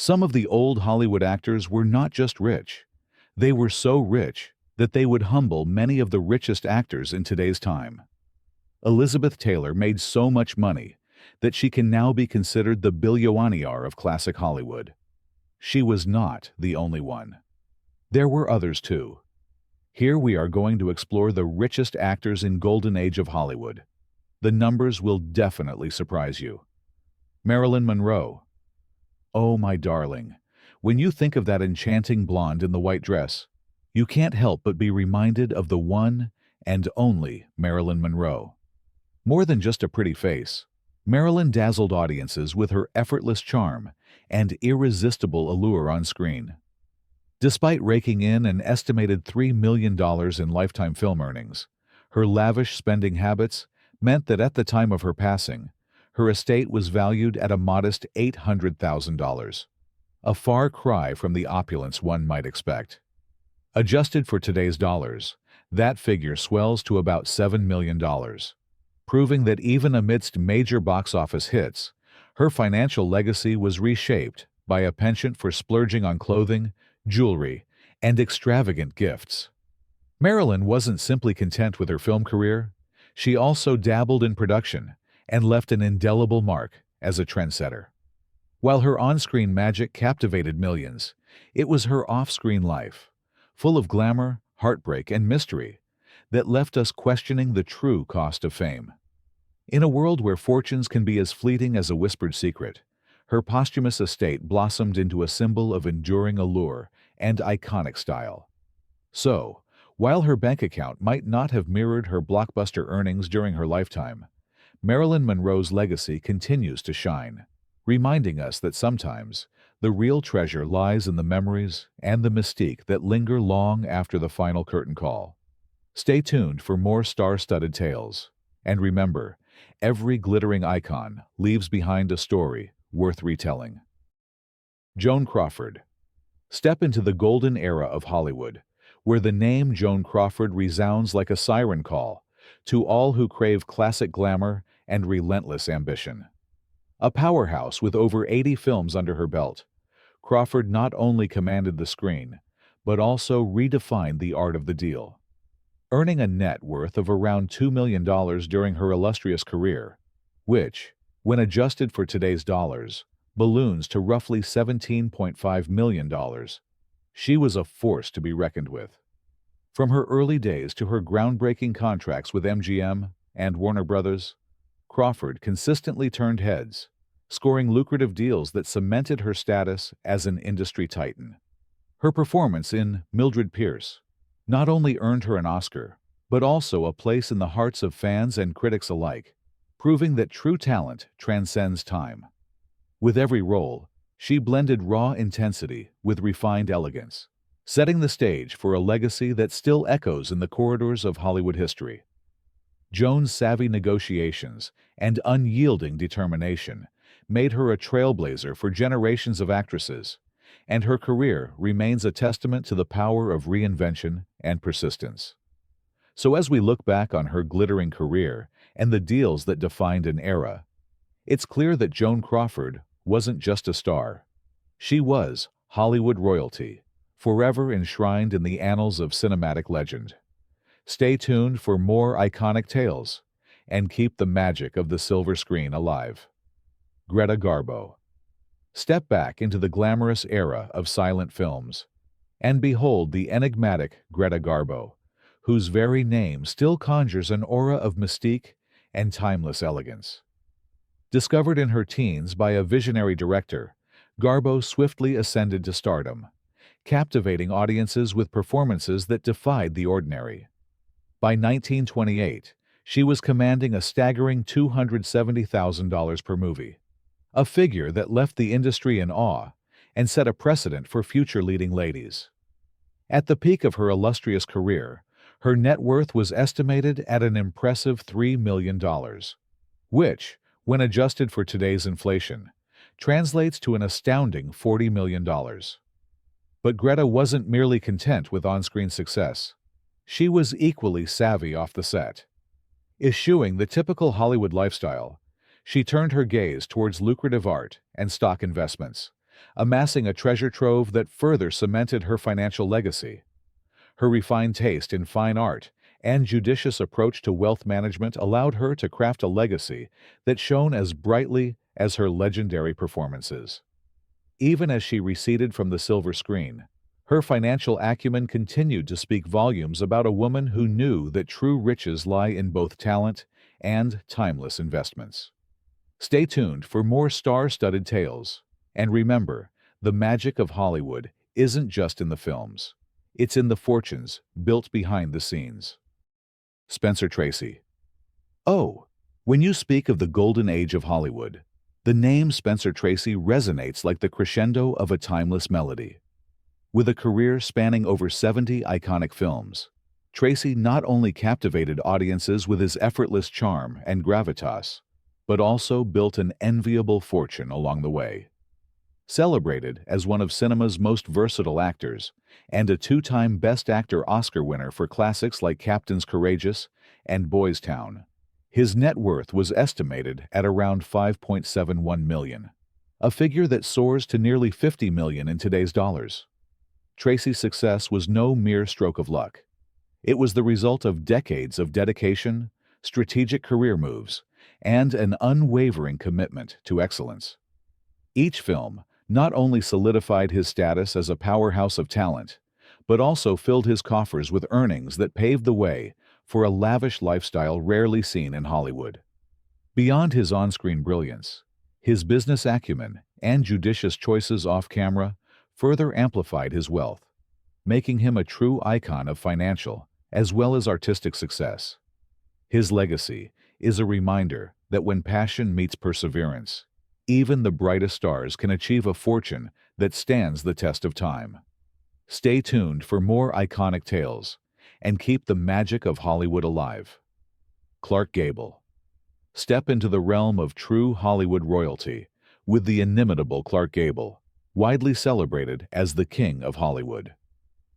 Some of the old Hollywood actors were not just rich. They were so rich that they would humble many of the richest actors in today's time. Elizabeth Taylor made so much money that she can now be considered the billionaire of classic Hollywood. She was not the only one. There were others too. Here we are going to explore the richest actors in Golden Age of Hollywood. The numbers will definitely surprise you. Marilyn Monroe. Oh, my darling, when you think of that enchanting blonde in the white dress, you can't help but be reminded of the one and only Marilyn Monroe. More than just a pretty face, Marilyn dazzled audiences with her effortless charm and irresistible allure on screen. Despite raking in an estimated $3 million in lifetime film earnings, her lavish spending habits meant that at the time of her passing, her estate was valued at a modest $800,000, a far cry from the opulence one might expect. Adjusted for today's dollars, that figure swells to about $7 million, proving that even amidst major box office hits, her financial legacy was reshaped by a penchant for splurging on clothing, jewelry, and extravagant gifts. Marilyn wasn't simply content with her film career, she also dabbled in production and left an indelible mark as a trendsetter. While her on-screen magic captivated millions, it was her off-screen life, full of glamour, heartbreak, and mystery, that left us questioning the true cost of fame. In a world where fortunes can be as fleeting as a whispered secret, her posthumous estate blossomed into a symbol of enduring allure and iconic style. So, while her bank account might not have mirrored her blockbuster earnings during her lifetime, Marilyn Monroe's legacy continues to shine, reminding us that sometimes the real treasure lies in the memories and the mystique that linger long after the final curtain call. Stay tuned for more star-studded tales, and remember, every glittering icon leaves behind a story worth retelling. Joan Crawford. Step into the golden era of Hollywood, where the name Joan Crawford resounds like a siren call to all who crave classic glamour and relentless ambition. A powerhouse with over 80 films under her belt, Crawford not only commanded the screen, but also redefined the art of the deal. Earning a net worth of around $2 million during her illustrious career, which, when adjusted for today's dollars, balloons to roughly $17.5 million. She was a force to be reckoned with. From her early days to her groundbreaking contracts with MGM and Warner Brothers, Crawford consistently turned heads, scoring lucrative deals that cemented her status as an industry titan. Her performance in Mildred Pierce not only earned her an Oscar, but also a place in the hearts of fans and critics alike, proving that true talent transcends time. With every role, she blended raw intensity with refined elegance, setting the stage for a legacy that still echoes in the corridors of Hollywood history. Joan's savvy negotiations and unyielding determination made her a trailblazer for generations of actresses, and her career remains a testament to the power of reinvention and persistence. So as we look back on her glittering career and the deals that defined an era, it's clear that Joan Crawford wasn't just a star. She was Hollywood royalty, forever enshrined in the annals of cinematic legend. Stay tuned for more iconic tales, and keep the magic of the silver screen alive. Greta Garbo. Step back into the glamorous era of silent films, and behold the enigmatic Greta Garbo, whose very name still conjures an aura of mystique and timeless elegance. Discovered in her teens by a visionary director, Garbo swiftly ascended to stardom, captivating audiences with performances that defied the ordinary. By 1928, she was commanding a staggering $270,000 per movie, a figure that left the industry in awe and set a precedent for future leading ladies. At the peak of her illustrious career, her net worth was estimated at an impressive $3 million, which, when adjusted for today's inflation, translates to an astounding $40 million. But Greta wasn't merely content with on-screen success. She was equally savvy off the set. Eschewing the typical Hollywood lifestyle, she turned her gaze towards lucrative art and stock investments, amassing a treasure trove that further cemented her financial legacy. Her refined taste in fine art and judicious approach to wealth management allowed her to craft a legacy that shone as brightly as her legendary performances. Even as she receded from the silver screen, her financial acumen continued to speak volumes about a woman who knew that true riches lie in both talent and timeless investments. Stay tuned for more star-studded tales. And remember, the magic of Hollywood isn't just in the films. It's in the fortunes built behind the scenes. Spencer Tracy. Oh, when you speak of the golden age of Hollywood, the name Spencer Tracy resonates like the crescendo of a timeless melody. With a career spanning over 70 iconic films, Tracy not only captivated audiences with his effortless charm and gravitas, but also built an enviable fortune along the way. Celebrated as one of cinema's most versatile actors and a two-time Best Actor Oscar winner for classics like Captain's Courageous and Boys Town, his net worth was estimated at around $5.71 million, a figure that soars to nearly $50 million in today's dollars. Tracy's success was no mere stroke of luck. It was the result of decades of dedication, strategic career moves, and an unwavering commitment to excellence. Each film not only solidified his status as a powerhouse of talent, but also filled his coffers with earnings that paved the way for a lavish lifestyle rarely seen in Hollywood. Beyond his on-screen brilliance, his business acumen and judicious choices off-camera further amplified his wealth, making him a true icon of financial as well as artistic success. His legacy is a reminder that when passion meets perseverance, even the brightest stars can achieve a fortune that stands the test of time. Stay tuned for more iconic tales and keep the magic of Hollywood alive. Clark Gable. Step into the realm of true Hollywood royalty with the inimitable Clark Gable, widely celebrated as the King of Hollywood.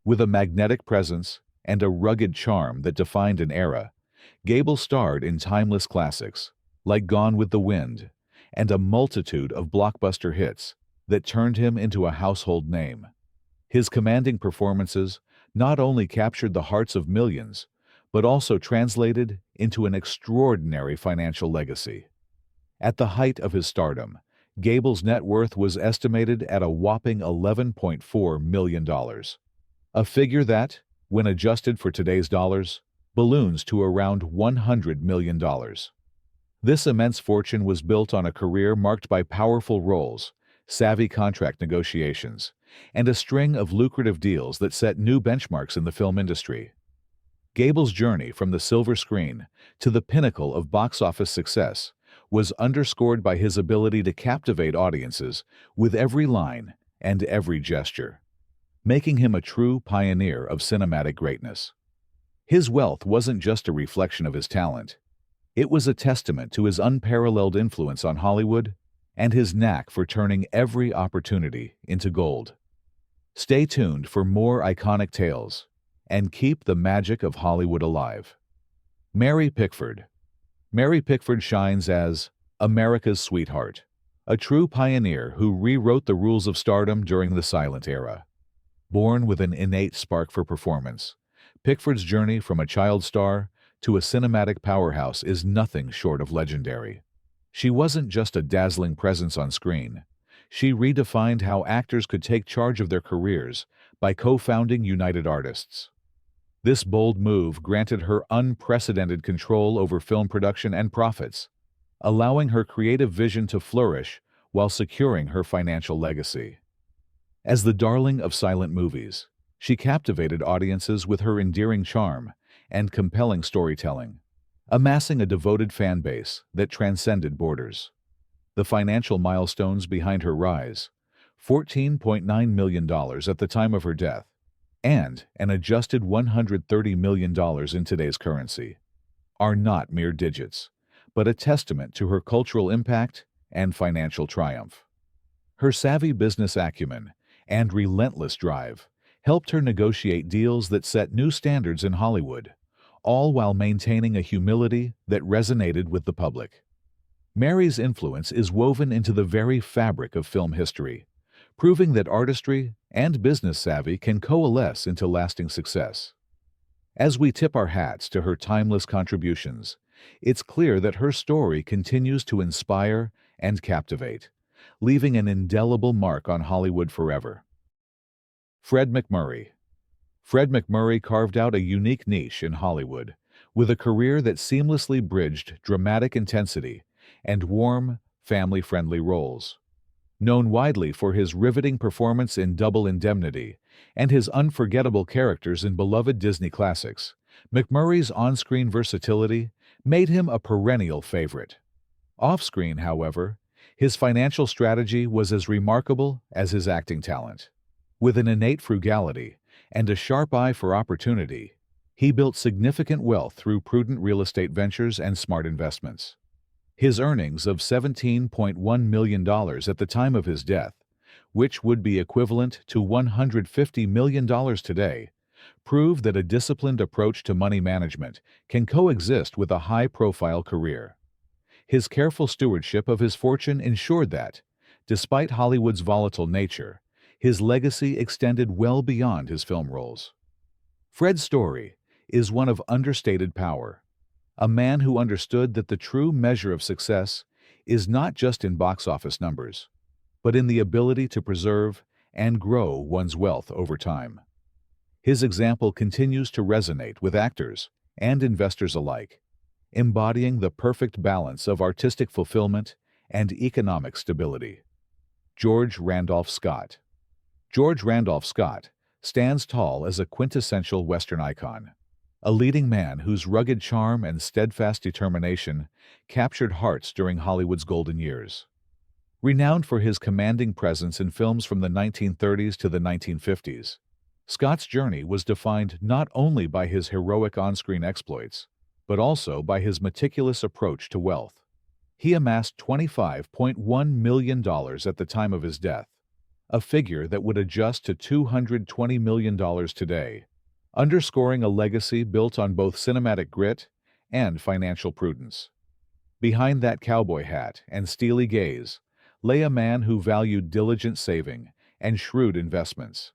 With a magnetic presence and a rugged charm that defined an era, Gable starred in timeless classics like Gone with the Wind and a multitude of blockbuster hits that turned him into a household name. His commanding performances not only captured the hearts of millions, but also translated into an extraordinary financial legacy. At the height of his stardom, Gable's net worth was estimated at a whopping $11.4 million, a figure that, when adjusted for today's dollars, balloons to around $100 million. This immense fortune was built on a career marked by powerful roles, savvy contract negotiations, and a string of lucrative deals that set new benchmarks in the film industry. Gable's journey from the silver screen to the pinnacle of box office success was underscored by his ability to captivate audiences with every line and every gesture, making him a true pioneer of cinematic greatness. His wealth wasn't just a reflection of his talent. It was a testament to his unparalleled influence on Hollywood and his knack for turning every opportunity into gold. Stay tuned for more iconic tales and keep the magic of Hollywood alive. Mary Pickford. Mary Pickford shines as America's sweetheart, a true pioneer who rewrote the rules of stardom during the silent era. Born with an innate spark for performance, Pickford's journey from a child star to a cinematic powerhouse is nothing short of legendary. She wasn't just a dazzling presence on screen. She redefined how actors could take charge of their careers by co-founding United Artists. This bold move granted her unprecedented control over film production and profits, allowing her creative vision to flourish while securing her financial legacy. As the darling of silent movies, she captivated audiences with her endearing charm and compelling storytelling, amassing a devoted fan base that transcended borders. The financial milestones behind her rise, $14.9 million at the time of her death, and an adjusted $130 million in today's currency, are not mere digits, but a testament to her cultural impact and financial triumph. Her savvy business acumen and relentless drive helped her negotiate deals that set new standards in Hollywood, all while maintaining a humility that resonated with the public. Mary's influence is woven into the very fabric of film history, proving that artistry and business savvy can coalesce into lasting success. As we tip our hats to her timeless contributions, it's clear that her story continues to inspire and captivate, leaving an indelible mark on Hollywood forever. Fred MacMurray. Fred MacMurray carved out a unique niche in Hollywood, with a career that seamlessly bridged dramatic intensity and warm, family-friendly roles. Known widely for his riveting performance in Double Indemnity and his unforgettable characters in beloved Disney classics, MacMurray's on-screen versatility made him a perennial favorite. Off-screen, however, his financial strategy was as remarkable as his acting talent. With an innate frugality and a sharp eye for opportunity, he built significant wealth through prudent real estate ventures and smart investments. His earnings of $17.1 million at the time of his death, which would be equivalent to $150 million today, prove that a disciplined approach to money management can coexist with a high-profile career. His careful stewardship of his fortune ensured that, despite Hollywood's volatile nature, his legacy extended well beyond his film roles. Fred's story is one of understated power, a man who understood that the true measure of success is not just in box office numbers, but in the ability to preserve and grow one's wealth over time. His example continues to resonate with actors and investors alike, embodying the perfect balance of artistic fulfillment and economic stability. George Randolph Scott. George Randolph Scott stands tall as a quintessential Western icon, a leading man whose rugged charm and steadfast determination captured hearts during Hollywood's golden years. Renowned for his commanding presence in films from the 1930s to the 1950s, Scott's journey was defined not only by his heroic on-screen exploits, but also by his meticulous approach to wealth. He amassed $25.1 million at the time of his death, a figure that would adjust to $220 million today, underscoring a legacy built on both cinematic grit and financial prudence. Behind that cowboy hat and steely gaze lay a man who valued diligent saving and shrewd investments.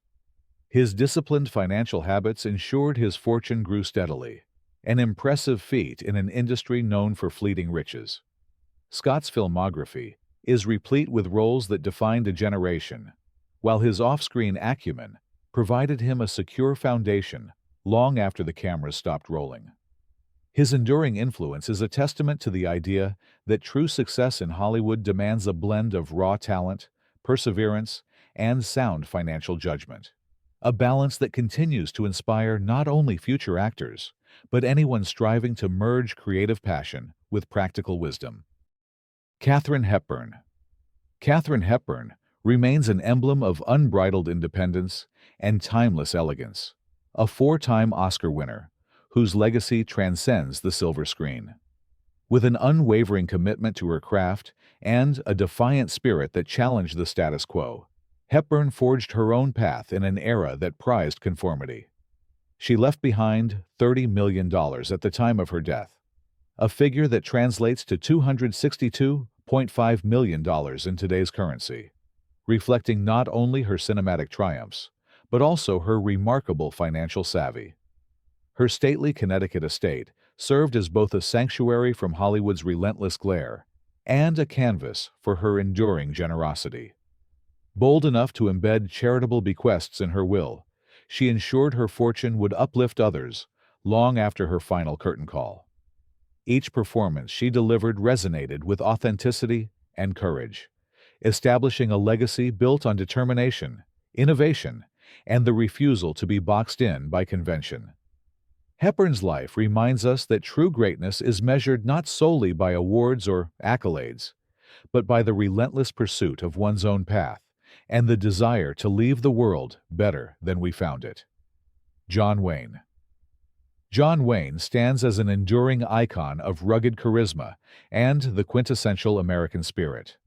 His disciplined financial habits ensured his fortune grew steadily, an impressive feat in an industry known for fleeting riches. Scott's filmography is replete with roles that defined a generation, while his off-screen acumen provided him a secure foundation long after the cameras stopped rolling. His enduring influence is a testament to the idea that true success in Hollywood demands a blend of raw talent, perseverance, and sound financial judgment, a balance that continues to inspire not only future actors, but anyone striving to merge creative passion with practical wisdom. Katharine Hepburn. Katharine Hepburn remains an emblem of unbridled independence and timeless elegance, a four-time Oscar winner whose legacy transcends the silver screen. With an unwavering commitment to her craft and a defiant spirit that challenged the status quo, Hepburn forged her own path in an era that prized conformity. She left behind $30 million at the time of her death, a figure that translates to $262.5 million in today's currency, reflecting not only her cinematic triumphs, but also her remarkable financial savvy. Her stately Connecticut estate served as both a sanctuary from Hollywood's relentless glare and a canvas for her enduring generosity. Bold enough to embed charitable bequests in her will, she ensured her fortune would uplift others long after her final curtain call. Each performance she delivered resonated with authenticity and courage, establishing a legacy built on determination, innovation, and the refusal to be boxed in by convention. Hepburn's life reminds us that true greatness is measured not solely by awards or accolades, but by the relentless pursuit of one's own path and the desire to leave the world better than we found it. John Wayne. John Wayne stands as an enduring icon of rugged charisma and the quintessential American spirit.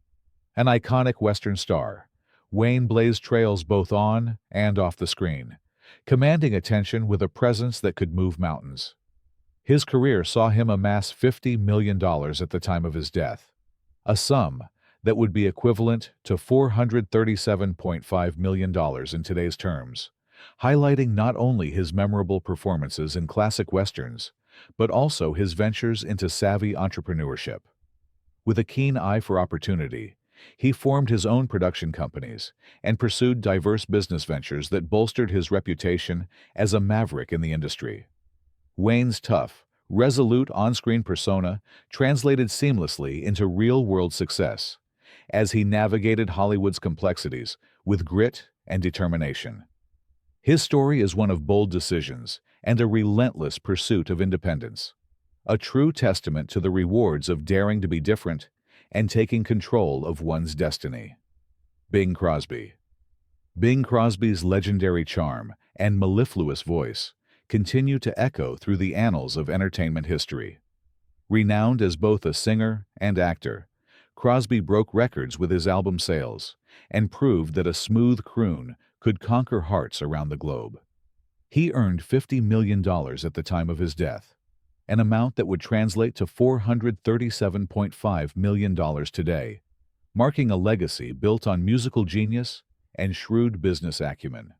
An iconic Western star, Wayne blazed trails both on and off the screen, commanding attention with a presence that could move mountains. His career saw him amass $50 million at the time of his death, a sum that would be equivalent to $437.5 million in today's terms, highlighting not only his memorable performances in classic westerns, but also his ventures into savvy entrepreneurship. With a keen eye for opportunity, he formed his own production companies and pursued diverse business ventures that bolstered his reputation as a maverick in the industry. Wayne's tough, resolute on-screen persona translated seamlessly into real-world success as he navigated Hollywood's complexities with grit and determination. His story is one of bold decisions and a relentless pursuit of independence, a true testament to the rewards of daring to be different and taking control of one's destiny. Bing Crosby. Bing Crosby's legendary charm and mellifluous voice continue to echo through the annals of entertainment history. Renowned as both a singer and actor, Crosby broke records with his album sales and proved that a smooth croon could conquer hearts around the globe. He earned $50 million at the time of his death, an amount that would translate to $437.5 million today, marking a legacy built on musical genius and shrewd business acumen.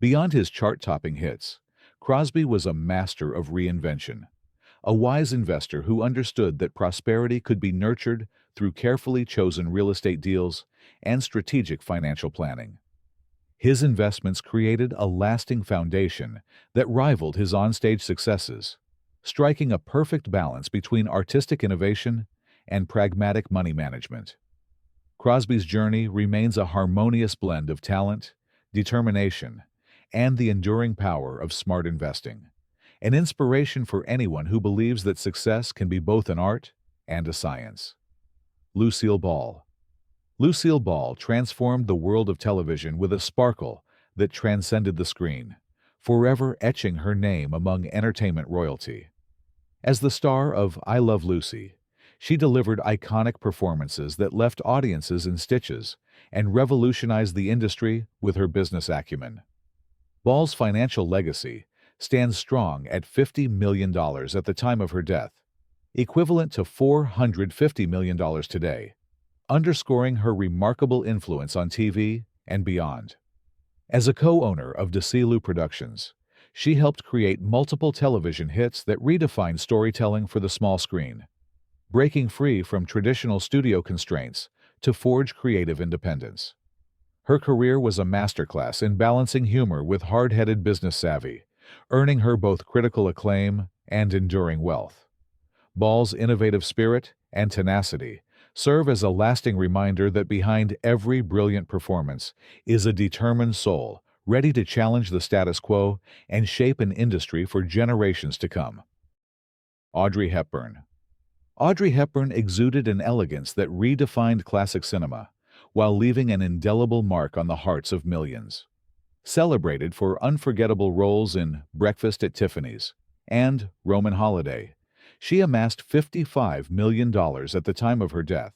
Beyond his chart-topping hits, Crosby was a master of reinvention, a wise investor who understood that prosperity could be nurtured through carefully chosen real estate deals and strategic financial planning. His investments created a lasting foundation that rivaled his onstage successes, striking a perfect balance between artistic innovation and pragmatic money management. Crosby's journey remains a harmonious blend of talent, determination, and the enduring power of smart investing, an inspiration for anyone who believes that success can be both an art and a science. Lucille Ball. Lucille Ball transformed the world of television with a sparkle that transcended the screen, forever etching her name among entertainment royalty. As the star of I Love Lucy, she delivered iconic performances that left audiences in stitches and revolutionized the industry with her business acumen. Ball's financial legacy stands strong at $50 million at the time of her death, equivalent to $450 million today, underscoring her remarkable influence on TV and beyond. As a co-owner of Desilu Productions, she helped create multiple television hits that redefined storytelling for the small screen, breaking free from traditional studio constraints to forge creative independence. Her career was a masterclass in balancing humor with hard-headed business savvy, earning her both critical acclaim and enduring wealth. Ball's innovative spirit and tenacity serve as a lasting reminder that behind every brilliant performance is a determined soul ready to challenge the status quo and shape an industry for generations to come. Audrey Hepburn. Audrey Hepburn exuded an elegance that redefined classic cinema, while leaving an indelible mark on the hearts of millions. Celebrated for unforgettable roles in Breakfast at Tiffany's and Roman Holiday, she amassed $55 million at the time of her death,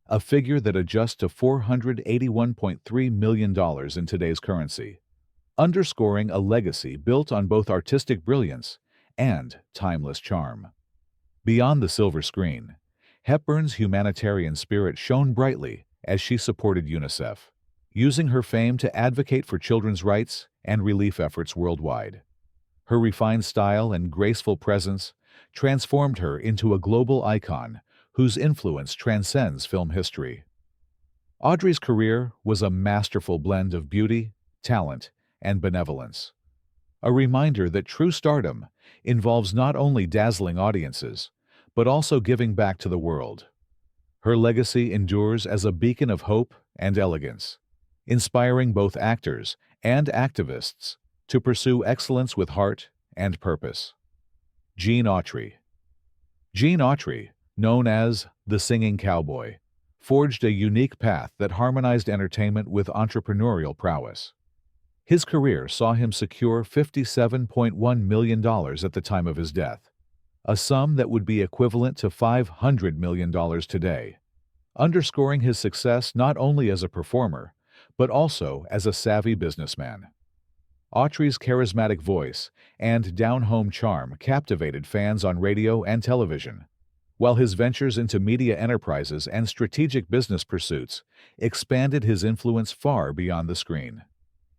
a figure that adjusts to $481.3 million in today's currency, underscoring a legacy built on both artistic brilliance and timeless charm. Beyond the silver screen, Hepburn's humanitarian spirit shone brightly as she supported UNICEF, using her fame to advocate for children's rights and relief efforts worldwide. Her refined style and graceful presence transformed her into a global icon whose influence transcends film history. Audrey's career was a masterful blend of beauty, talent, and benevolence, a reminder that true stardom involves not only dazzling audiences, but also giving back to the world. Her legacy endures as a beacon of hope and elegance, inspiring both actors and activists to pursue excellence with heart and purpose. Gene Autry. Gene Autry, known as the Singing Cowboy, forged a unique path that harmonized entertainment with entrepreneurial prowess. His career saw him secure $57.1 million at the time of his death, a sum that would be equivalent to $500 million today, underscoring his success not only as a performer, but also as a savvy businessman. Autry's charismatic voice and down-home charm captivated fans on radio and television, while his ventures into media enterprises and strategic business pursuits expanded his influence far beyond the screen.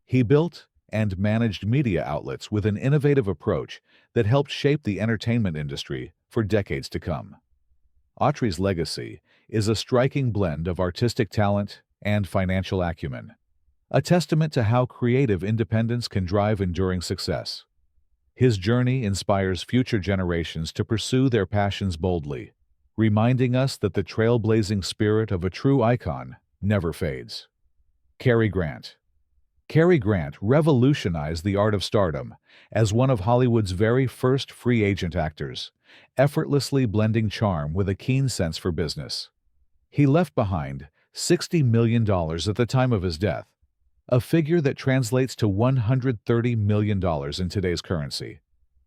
He built and managed media outlets with an innovative approach that helped shape the entertainment industry for decades to come. Autry's legacy is a striking blend of artistic talent and financial acumen, a testament to how creative independence can drive enduring success. His journey inspires future generations to pursue their passions boldly, reminding us that the trailblazing spirit of a true icon never fades. Cary Grant. Cary Grant revolutionized the art of stardom as one of Hollywood's very first free agent actors, effortlessly blending charm with a keen sense for business. He left behind $60 million at the time of his death, a figure that translates to $130 million in today's currency,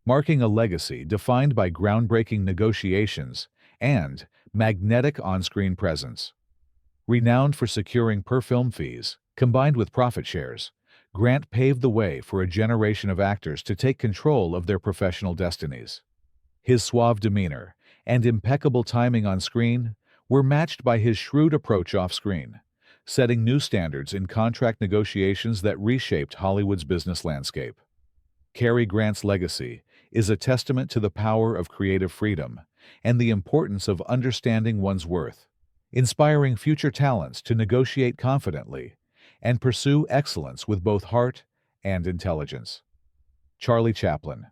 marking a legacy defined by groundbreaking negotiations and magnetic on-screen presence. Renowned for securing per-film fees, combined with profit shares, Grant paved the way for a generation of actors to take control of their professional destinies. His suave demeanor and impeccable timing on screen were matched by his shrewd approach off-screen, setting new standards in contract negotiations that reshaped Hollywood's business landscape. Cary Grant's legacy is a testament to the power of creative freedom and the importance of understanding one's worth, inspiring future talents to negotiate confidently and pursue excellence with both heart and intelligence. Charlie Chaplin.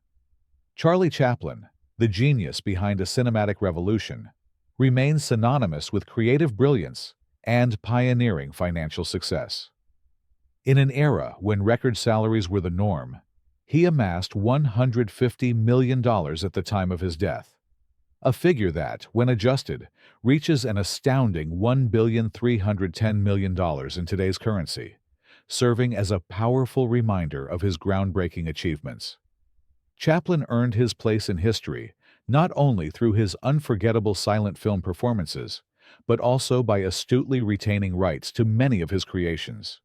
Charlie Chaplin, the genius behind a cinematic revolution, remains synonymous with creative brilliance and pioneering financial success. In an era when record salaries were the norm, he amassed $150 million at the time of his death, a figure that, when adjusted, reaches an astounding $1,310 million in today's currency, serving as a powerful reminder of his groundbreaking achievements. Chaplin earned his place in history not only through his unforgettable silent film performances, but also by astutely retaining rights to many of his creations.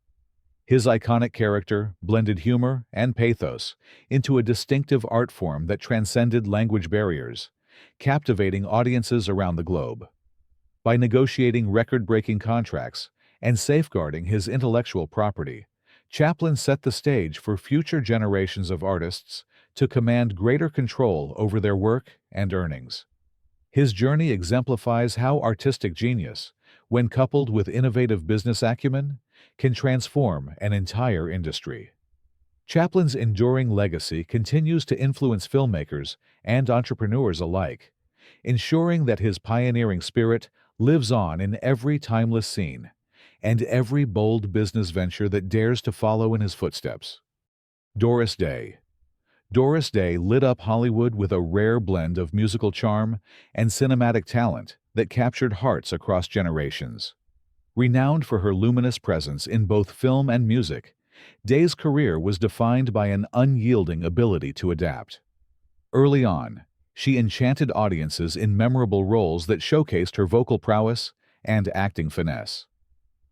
His iconic character blended humor and pathos into a distinctive art form that transcended language barriers, captivating audiences around the globe. By negotiating record-breaking contracts and safeguarding his intellectual property, Chaplin set the stage for future generations of artists to command greater control over their work and earnings. His journey exemplifies how artistic genius, when coupled with innovative business acumen, can transform an entire industry. Chaplin's enduring legacy continues to influence filmmakers and entrepreneurs alike, ensuring that his pioneering spirit lives on in every timeless scene and every bold business venture that dares to follow in his footsteps. Doris Day. Doris Day lit up Hollywood with a rare blend of musical charm and cinematic talent that captured hearts across generations. Renowned for her luminous presence in both film and music, Day's career was defined by an unyielding ability to adapt. Early on, she enchanted audiences in memorable roles that showcased her vocal prowess and acting finesse.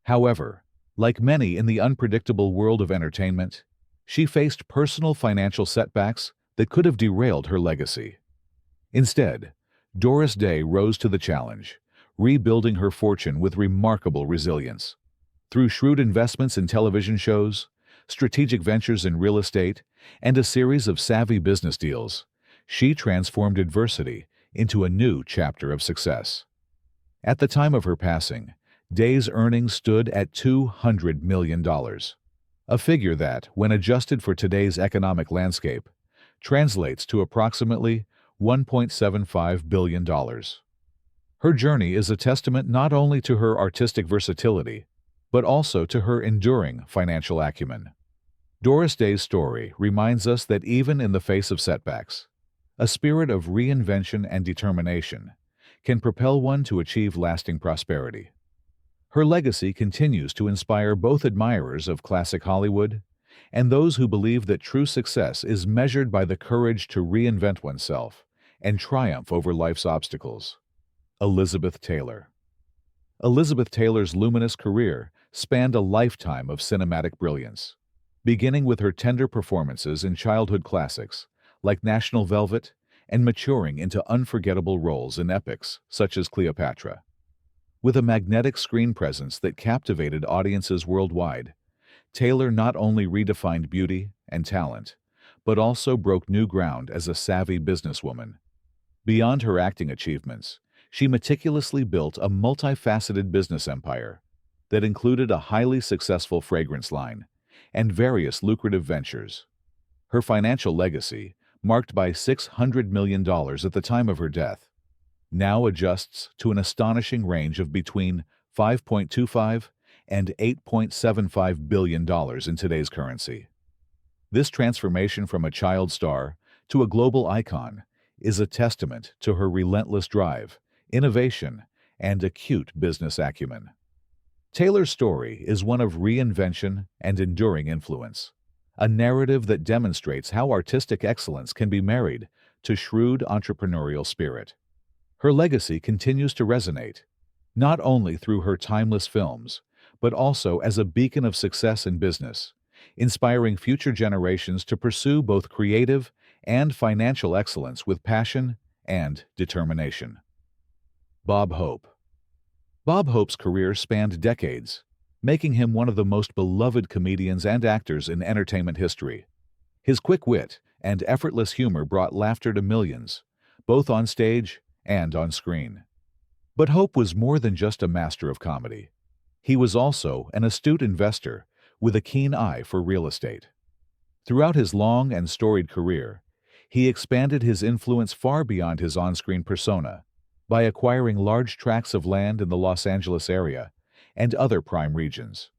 However, like many in the unpredictable world of entertainment, she faced personal financial setbacks that could have derailed her legacy. Instead, Doris Day rose to the challenge, rebuilding her fortune with remarkable resilience. Through shrewd investments in television shows, strategic ventures in real estate, and a series of savvy business deals, she transformed adversity into a new chapter of success. At the time of her passing, Day's earnings stood at $200 million, a figure that, when adjusted for today's economic landscape, translates to approximately $1.75 billion. Her journey is a testament not only to her artistic versatility, but also to her enduring financial acumen. Doris Day's story reminds us that even in the face of setbacks, a spirit of reinvention and determination can propel one to achieve lasting prosperity. Her legacy continues to inspire both admirers of classic Hollywood and those who believe that true success is measured by the courage to reinvent oneself and triumph over life's obstacles. Elizabeth Taylor. Elizabeth Taylor's luminous career spanned a lifetime of cinematic brilliance, beginning with her tender performances in childhood classics like National Velvet and maturing into unforgettable roles in epics such as Cleopatra. With a magnetic screen presence that captivated audiences worldwide, Taylor not only redefined beauty and talent, but also broke new ground as a savvy businesswoman. Beyond her acting achievements, she meticulously built a multifaceted business empire that included a highly successful fragrance line and various lucrative ventures. Her financial legacy, marked by $600 million at the time of her death, now adjusts to an astonishing range of between $5.25 and $8.75 billion in today's currency. This transformation from a child star to a global icon is a testament to her relentless drive, innovation, and acute business acumen. Taylor's story is one of reinvention and enduring influence, a narrative that demonstrates how artistic excellence can be married to shrewd entrepreneurial spirit. Her legacy continues to resonate, not only through her timeless films, but also as a beacon of success in business, inspiring future generations to pursue both creative and financial excellence with passion and determination. Bob Hope. Bob Hope's career spanned decades, making him one of the most beloved comedians and actors in entertainment history. His quick wit and effortless humor brought laughter to millions, both on stage and on screen. But Hope was more than just a master of comedy. He was also an astute investor with a keen eye for real estate. Throughout his long and storied career, he expanded his influence far beyond his on-screen persona by acquiring large tracts of land in the Los Angeles area and other prime regions.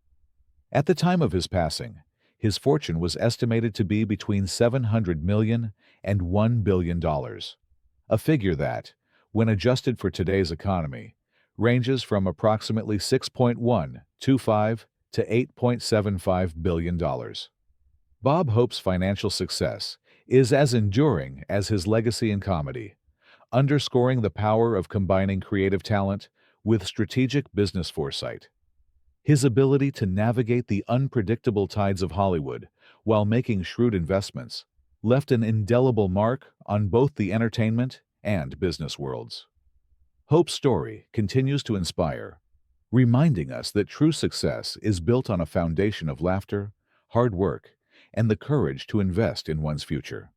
At the time of his passing, his fortune was estimated to be between $700 million and $1 billion, a figure that, when adjusted for today's economy, ranges from approximately $6.125 to $8.75 billion. Bob Hope's financial success is as enduring as his legacy in comedy, underscoring the power of combining creative talent with strategic business foresight. His ability to navigate the unpredictable tides of Hollywood while making shrewd investments left an indelible mark on both the entertainment and business worlds. Hope's story continues to inspire, reminding us that true success is built on a foundation of laughter, hard work, and the courage to invest in one's future.